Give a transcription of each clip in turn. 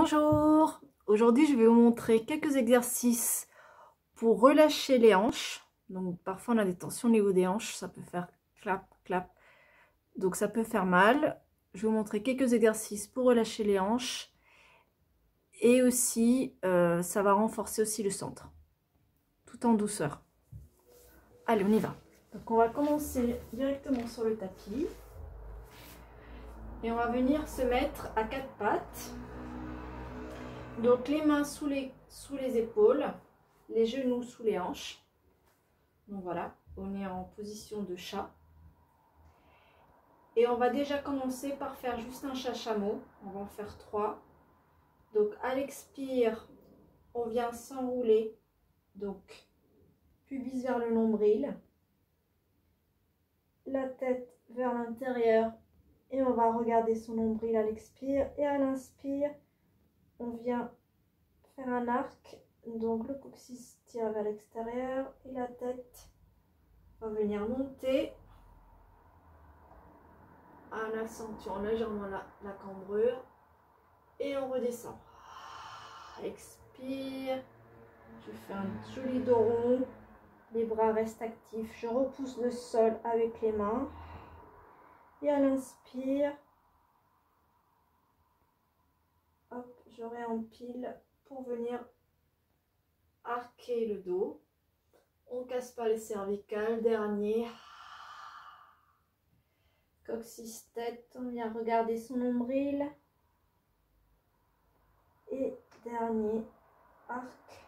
Bonjour, aujourd'hui je vais vous montrer quelques exercices pour relâcher les hanches. Donc parfois on a des tensions au niveau des hanches, ça peut faire clap, clap, donc ça peut faire mal. Je vais vous montrer quelques exercices pour relâcher les hanches et aussi ça va renforcer aussi le centre, tout en douceur. Allez, on y va. Donc on va commencer directement sur le tapis et on va venir se mettre à quatre pattes. Donc les mains sous les épaules, les genoux sous les hanches. Donc voilà, on est en position de chat. Et on va déjà commencer par faire juste un chat chameau. On va en faire 3. Donc à l'expire, on vient s'enrouler. Donc pubis vers le nombril. La tête vers l'intérieur. Et on va regarder son nombril à l'expire. Et à l'inspire, on vient faire un arc. Donc le coccyx tire vers l'extérieur. Et la tête va venir monter en accentuant légèrement la cambrure et on redescend. Expire, je fais un joli dos rond, les bras restent actifs, je repousse le sol avec les mains et à l'inspire, hop, je réempile pour venir arquer le dos. On casse pas les cervicales, dernier. Coccyx tête, on vient regarder son nombril. Et dernier, arc.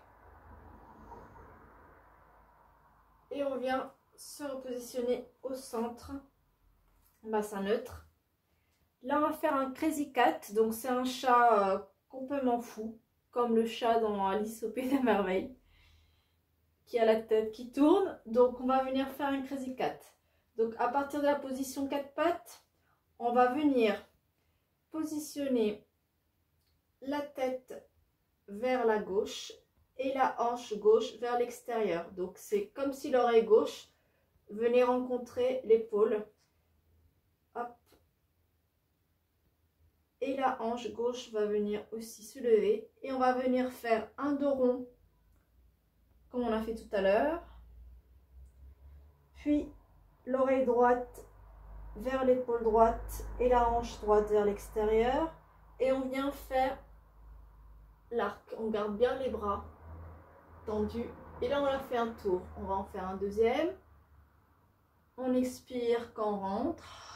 Et on vient se repositionner au centre, bassin neutre. Là, on va faire un crazy cat. Donc, c'est un chat complètement fou, comme le chat dans Alice au Pays des Merveilles, qui a la tête qui tourne. Donc, on va venir faire un crazy cat. Donc, à partir de la position 4 pattes, on va venir positionner la tête vers la gauche et la hanche gauche vers l'extérieur. Donc c'est comme si l'oreille gauche venait rencontrer l'épaule. Hop. Et la hanche gauche va venir aussi se lever. Et on va venir faire un dos rond comme on a fait tout à l'heure. Puis l'oreille droite vers l'épaule droite et la hanche droite vers l'extérieur. Et on vient faire l'arc. On garde bien les bras tendus. Et là on a fait un tour. On va en faire un deuxième. On expire quand on rentre.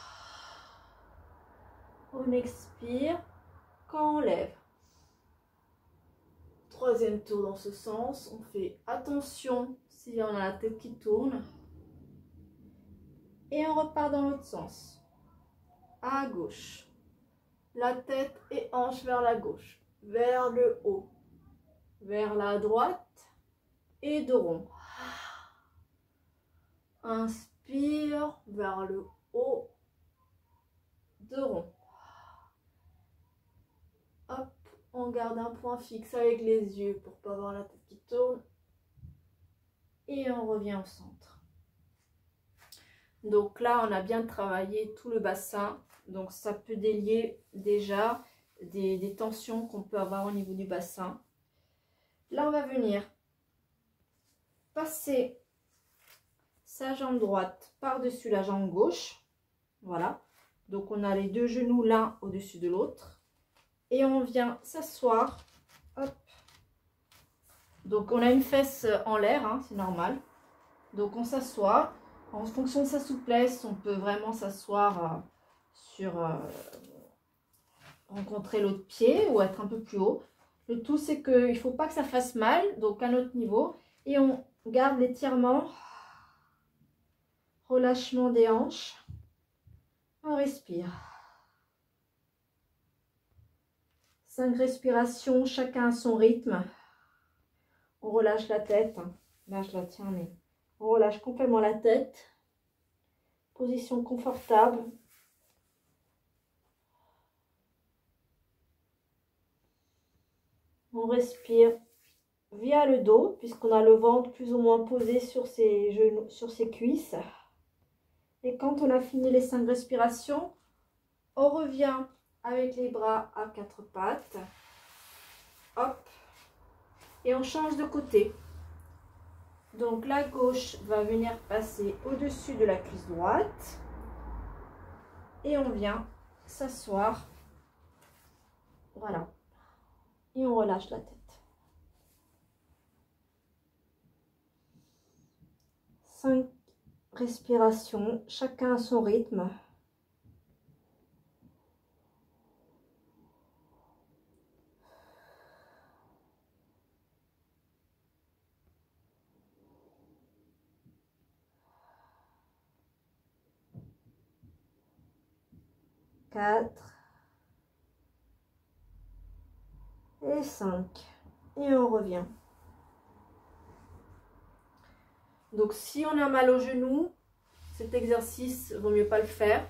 On expire quand on lève. Troisième tour dans ce sens. On fait attention si on a la tête qui tourne. Et on repart dans l'autre sens. À gauche. La tête et hanche vers la gauche. Vers le haut. Vers la droite. Et dos rond. Inspire vers le haut. Dos rond. Hop, on garde un point fixe avec les yeux pour ne pas avoir la tête qui tourne. Et on revient au centre. Donc là, on a bien travaillé tout le bassin. Donc ça peut délier déjà des tensions qu'on peut avoir au niveau du bassin. Là, on va venir passer sa jambe droite par-dessus la jambe gauche. Voilà. Donc on a les deux genoux l'un au-dessus de l'autre. Et on vient s'asseoir. Hop. Donc on a une fesse en l'air, hein, c'est normal. Donc on s'assoit. En fonction de sa souplesse, on peut vraiment s'asseoir rencontrer l'autre pied ou être un peu plus haut. Le tout, c'est qu'il ne faut pas que ça fasse mal, donc à notre niveau. Et on garde l'étirement, relâchement des hanches. On respire. 5 respirations, chacun à son rythme. On relâche la tête. Là, je la tiens, mais on relâche complètement la tête. Position confortable. On respire via le dos, puisqu'on a le ventre plus ou moins posé sur ses genoux, sur ses cuisses. Et quand on a fini les 5 respirations, on revient avec les bras à 4 pattes. Et on change de côté. Donc la gauche va venir passer au-dessus de la cuisse droite. Et on vient s'asseoir. Voilà. Et on relâche la tête. 5 respirations, chacun à son rythme. Quatre et 5. Et on revient. Donc si on a mal au genou, cet exercice, vaut mieux pas le faire.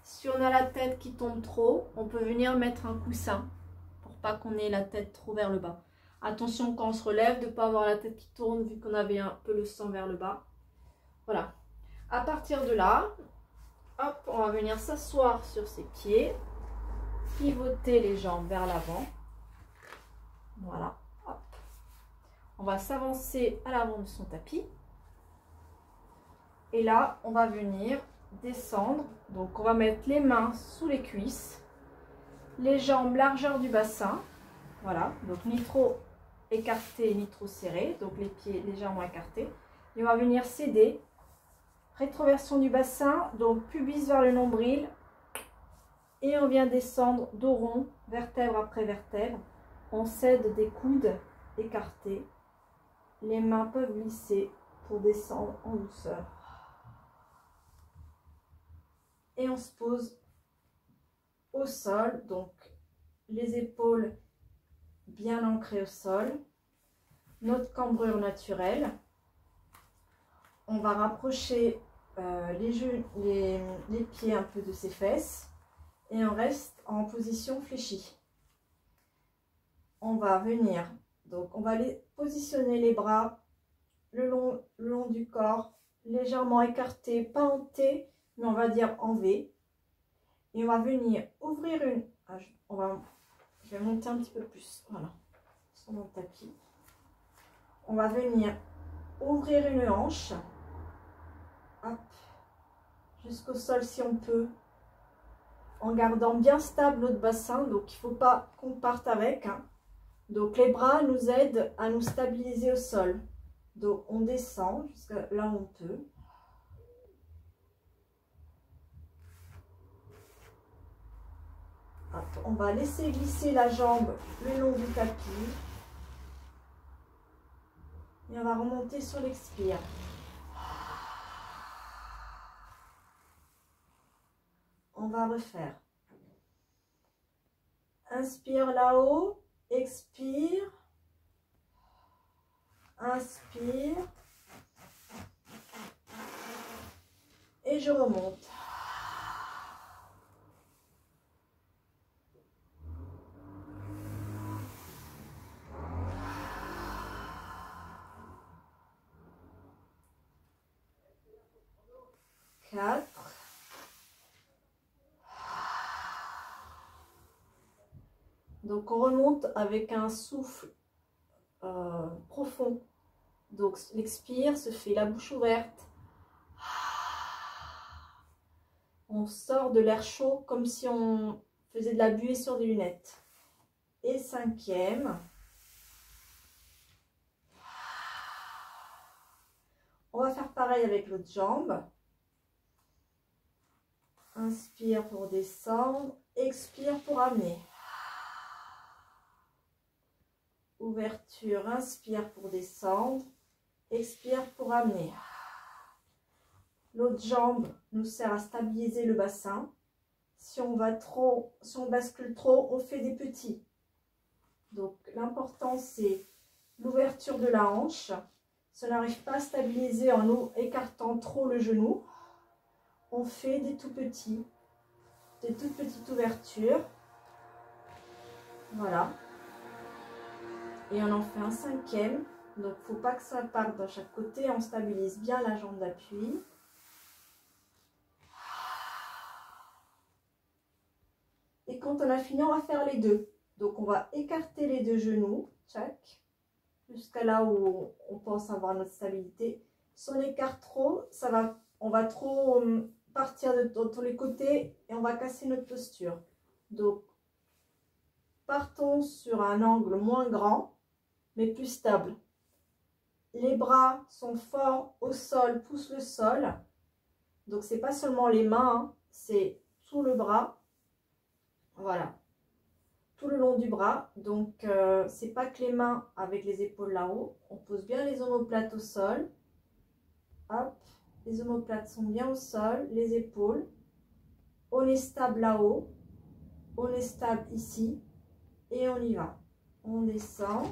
Si on a la tête qui tombe trop, on peut venir mettre un coussin pour pas qu'on ait la tête trop vers le bas. Attention quand on se relève de ne pas avoir la tête qui tourne vu qu'on avait un peu le sang vers le bas. Voilà. À partir de là, hop, on va venir s'asseoir sur ses pieds, pivoter les jambes vers l'avant. Voilà. Hop. On va s'avancer à l'avant de son tapis. Et là, on va venir descendre. Donc, on va mettre les mains sous les cuisses, les jambes largeur du bassin. Voilà. Donc, ni trop écarté, ni trop serré. Donc, les pieds légèrement écartés. Et on va venir s'aider. Rétroversion du bassin. Donc, pubis vers le nombril. Et on vient descendre dos rond, vertèbre après vertèbre. On cède des coudes écartés. Les mains peuvent glisser pour descendre en douceur. Et on se pose au sol, donc les épaules bien ancrées au sol, notre cambrure naturelle. On va rapprocher les pieds un peu de ses fesses et on reste en position fléchie. On va venir, donc on va positionner les bras le long du corps, légèrement écartés, pas en T, mais on va dire en V. Et on va venir ouvrir une... je vais monter un petit peu plus, voilà, sur mon tapis. On va venir ouvrir une hanche, hop, jusqu'au sol si on peut, en gardant bien stable notre bassin, donc il ne faut pas qu'on parte avec. Hein. Donc les bras nous aident à nous stabiliser au sol. Donc on descend jusqu'à là où on peut. On va laisser glisser la jambe le long du tapis. Et on va remonter sur l'expire. On va refaire. Inspire là-haut, expire. Inspire. Et je remonte. Donc on remonte avec un souffle profond. Donc l'expire se fait la bouche ouverte. On sort de l'air chaud comme si on faisait de la buée sur des lunettes. Et 5e. On va faire pareil avec l'autre jambe. Inspire pour descendre. Expire pour amener. Ouverture, inspire pour descendre. Expire pour amener. L'autre jambe nous sert à stabiliser le bassin. Si on bascule trop, on fait des petits. Donc l'important c'est l'ouverture de la hanche. Si on n'arrive pas à stabiliser en nous écartant trop le genou, on fait des tout petits, des toutes petites ouvertures. Voilà. Et on en fait un 5e. Donc il ne faut pas que ça parte de chaque côté. On stabilise bien la jambe d'appui. Et quand on a fini, on va faire les deux. Donc on va écarter les deux genoux, tchac. jusqu'à là où on pense avoir notre stabilité. Si on écarte trop, on va trop partir dans tous les côtés et on va casser notre posture. Donc, partons sur un angle moins grand, mais plus stable. Les bras sont forts au sol, poussent le sol. Donc, c'est pas seulement les mains, hein, c'est tout le bras. Voilà. Tout le long du bras. Donc, c'est pas que les mains avec les épaules là-haut. On pose bien les omoplates au sol. Hop. Les omoplates sont bien au sol. Les épaules. On est stable là-haut. On est stable ici. Et on y va. On descend.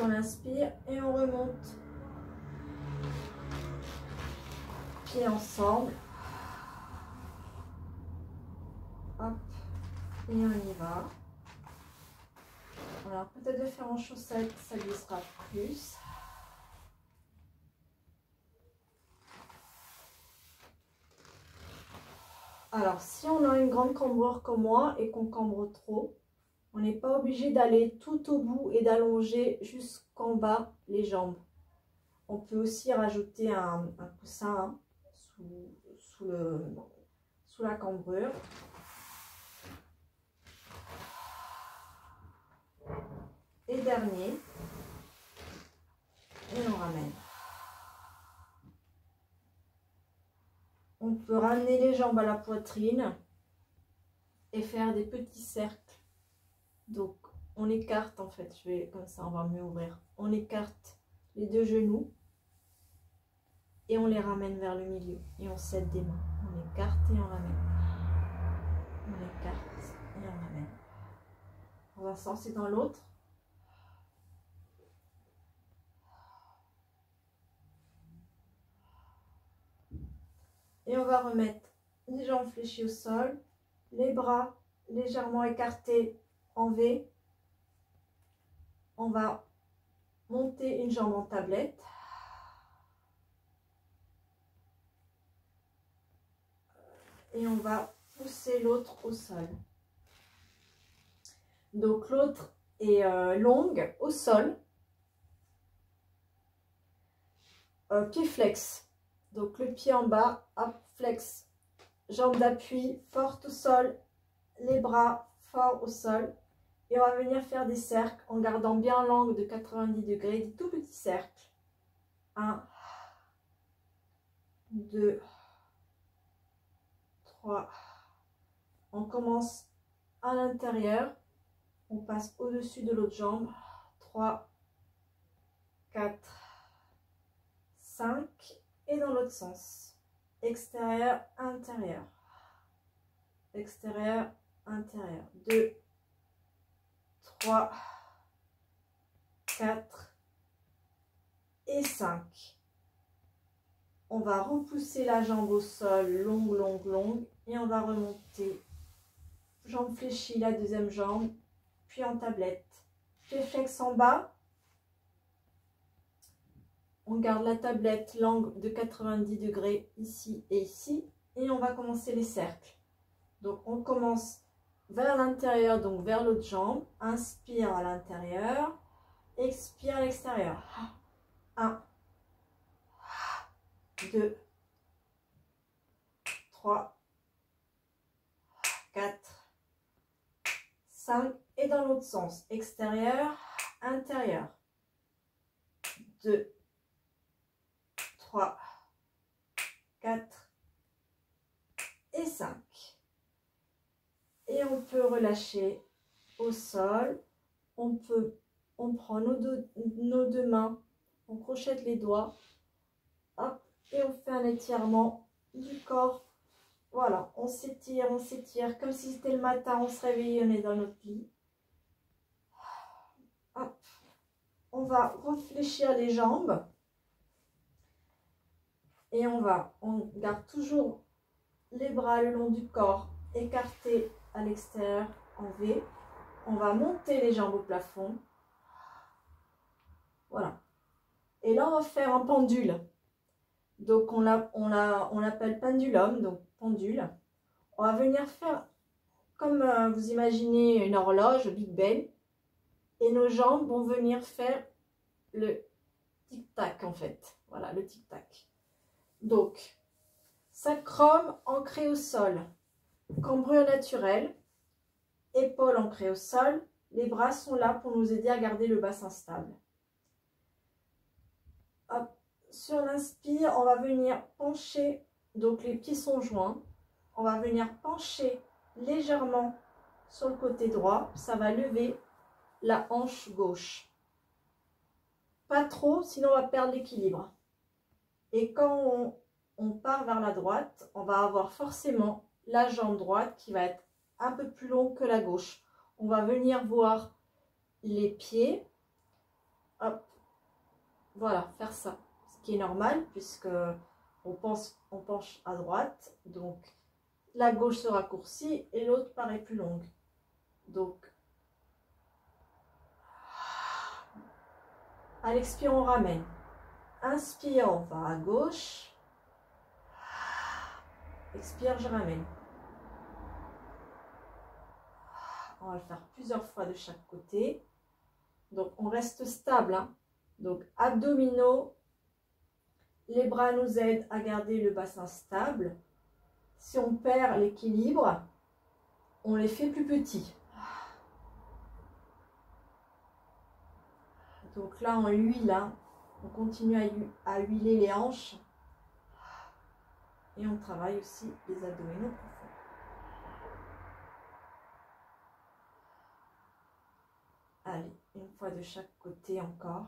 On inspire et on remonte. Pieds ensemble. Hop. Et on y va. Voilà, peut-être le faire en chaussettes, ça glissera plus. Alors, si on a une grande cambrure comme moi et qu'on cambre trop, on n'est pas obligé d'aller tout au bout et d'allonger jusqu'en bas les jambes. On peut aussi rajouter un coussin hein, sous la cambrure. Et dernier. Et on ramène. On peut ramener les jambes à la poitrine et faire des petits cercles. Donc, on écarte en fait. Je vais comme ça, on va mieux ouvrir. On écarte les deux genoux et on les ramène vers le milieu. Et on cède des mains. On écarte et on ramène. On écarte et on ramène. Dans un sens et dans l'autre. Et on va remettre les jambes fléchies au sol, les bras légèrement écartés en V. On va monter une jambe en tablette. Et on va pousser l'autre au sol. Donc l'autre est longue au sol. Pied flex. Donc le pied en bas, hop, flex. Jambe d'appui, forte au sol. Les bras forts au sol. Et on va venir faire des cercles en gardant bien l'angle de 90 degrés, des tout petits cercles. 1, 2, 3. On commence à l'intérieur. On passe au-dessus de l'autre jambe. 3, 4, 5. Et dans l'autre sens. Extérieur, intérieur. Extérieur, intérieur. 2, 3, 4 et 5. On va repousser la jambe au sol, longue, longue, longue. Et on va remonter. Jambe fléchie, la deuxième jambe. Puis en tablette. Pied flex en bas. On garde la tablette, l'angle de 90 degrés ici et ici. Et on va commencer les cercles. Donc on commence vers l'intérieur, donc vers l'autre jambe. Inspire à l'intérieur. Expire à l'extérieur. 1, 2, 3, 4, 5. Et dans l'autre sens. Extérieur, intérieur. 2, 3, 4 et 5. Et on peut relâcher au sol. On prend nos deux mains, on crochette les doigts. Hop, et on fait un étirement du corps. Voilà, on s'étire, comme si c'était le matin, on se réveille, on est dans notre lit. Hop. On va réfléchir les jambes. Et on garde toujours les bras le long du corps, écartés à l'extérieur en V. On va monter les jambes au plafond. Voilà. Et là, on va faire un pendule. Donc, on l'appelle pendulum, donc pendule. On va venir faire, comme vous imaginez une horloge, Big Ben. Et nos jambes vont venir faire le tic-tac en fait. Voilà, le tic-tac. Donc, sacrum ancré au sol, cambrure naturel, épaules ancrées au sol. Les bras sont là pour nous aider à garder le bassin stable. Hop. Sur l'inspire, on va venir pencher, donc les pieds sont joints. On va venir pencher légèrement sur le côté droit. Ça va lever la hanche gauche. Pas trop, sinon on va perdre l'équilibre. Et quand on part vers la droite, on va avoir forcément la jambe droite qui va être un peu plus longue que la gauche. On va venir voir les pieds. Hop. Voilà, faire ça. Ce qui est normal puisque on penche à droite. Donc, la gauche se raccourcit et l'autre paraît plus longue. Donc, à l'expire, on ramène. Inspire, on va à gauche. Expire, je ramène. On va le faire plusieurs fois de chaque côté. Donc, on reste stable. Hein. Donc, abdominaux. Les bras nous aident à garder le bassin stable. Si on perd l'équilibre, on les fait plus petits. Donc là, on huile. Hein. On continue à huiler les hanches. Et on travaille aussi les abdominaux profonds. Allez, une fois de chaque côté encore.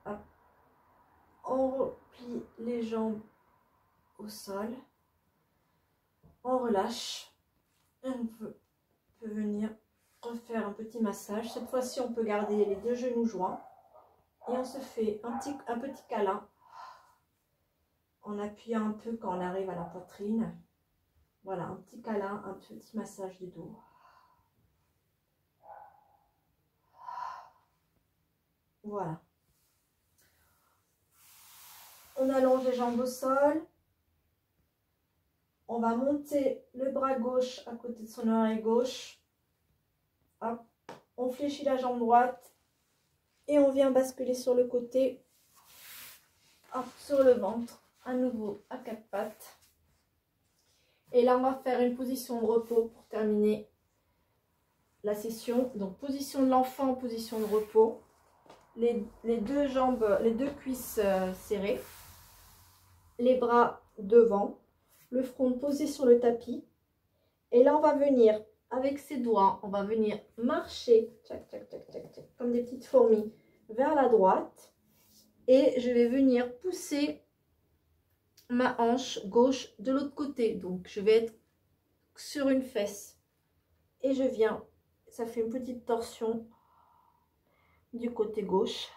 Hop. On replie les jambes au sol. On relâche. Et on peut venir refaire un petit massage. Cette fois-ci, on peut garder les deux genoux joints. Et on se fait un petit câlin en appuyant un peu quand on arrive à la poitrine. Voilà, un petit câlin, un petit massage du dos. Voilà. On allonge les jambes au sol. On va monter le bras gauche à côté de son oreille gauche. Hop. On fléchit la jambe droite. Et on vient basculer sur le côté. Hop, sur le ventre. À nouveau à quatre pattes. Et là, on va faire une position de repos pour terminer la session. Donc, position de l'enfant, position de repos. Les deux jambes, les deux cuisses serrées. Les bras devant. Le front posé sur le tapis. Et là, on va venir, avec ses doigts, on va venir marcher, tchac, tchac, tchac, tchac, tchac, comme des petites fourmis, vers la droite. Et je vais venir pousser ma hanche gauche de l'autre côté. Donc, je vais être sur une fesse. Et je viens, ça fait une petite torsion du côté gauche.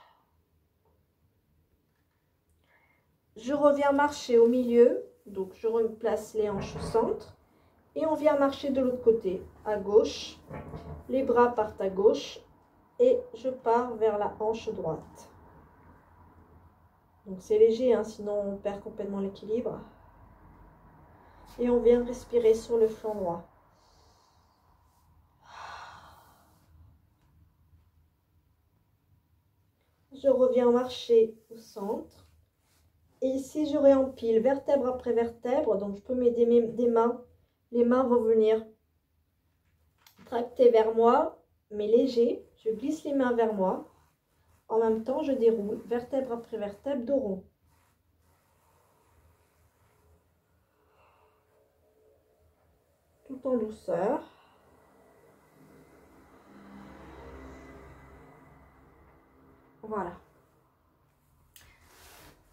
Je reviens marcher au milieu. Donc, je replace les hanches au centre. Et on vient marcher de l'autre côté, à gauche. Les bras partent à gauche. Et je pars vers la hanche droite. Donc, c'est léger, hein, sinon on perd complètement l'équilibre. Et on vient respirer sur le flanc droit. Je reviens marcher au centre. Et ici, je réempile vertèbre après vertèbre. Donc, je peux m'aider des mains. Les mains vont venir tracter vers moi, mais léger. Je glisse les mains vers moi. En même temps, je déroule vertèbre après vertèbre, dos rond. Tout en douceur. Voilà.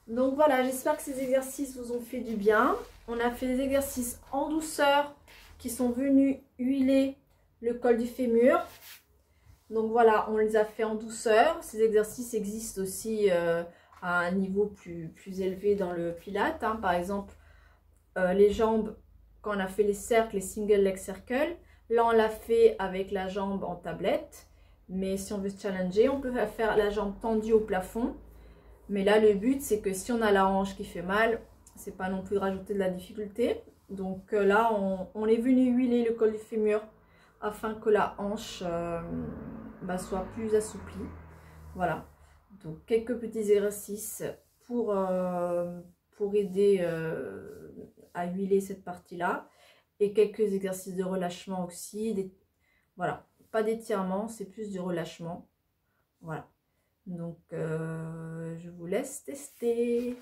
Donc voilà, j'espère que ces exercices vous ont fait du bien. On a fait des exercices en douceur qui sont venus huiler le col du fémur. Donc voilà, on les a fait en douceur. Ces exercices existent aussi à un niveau plus élevé dans le Pilates. Hein. Par exemple, les jambes, quand on a fait les cercles, les single leg circle. Là, on l'a fait avec la jambe en tablette. Mais si on veut se challenger, on peut faire la jambe tendue au plafond. Mais là, le but, c'est que si on a la hanche qui fait mal, c'est pas non plus de rajouter de la difficulté. Donc là, on est venu huiler le col du fémur afin que la hanche soit plus assouplie. Voilà, donc quelques petits exercices pour aider à huiler cette partie-là. Et quelques exercices de relâchement aussi. Voilà, pas d'étirement, c'est plus du relâchement. Voilà, donc je vous laisse tester.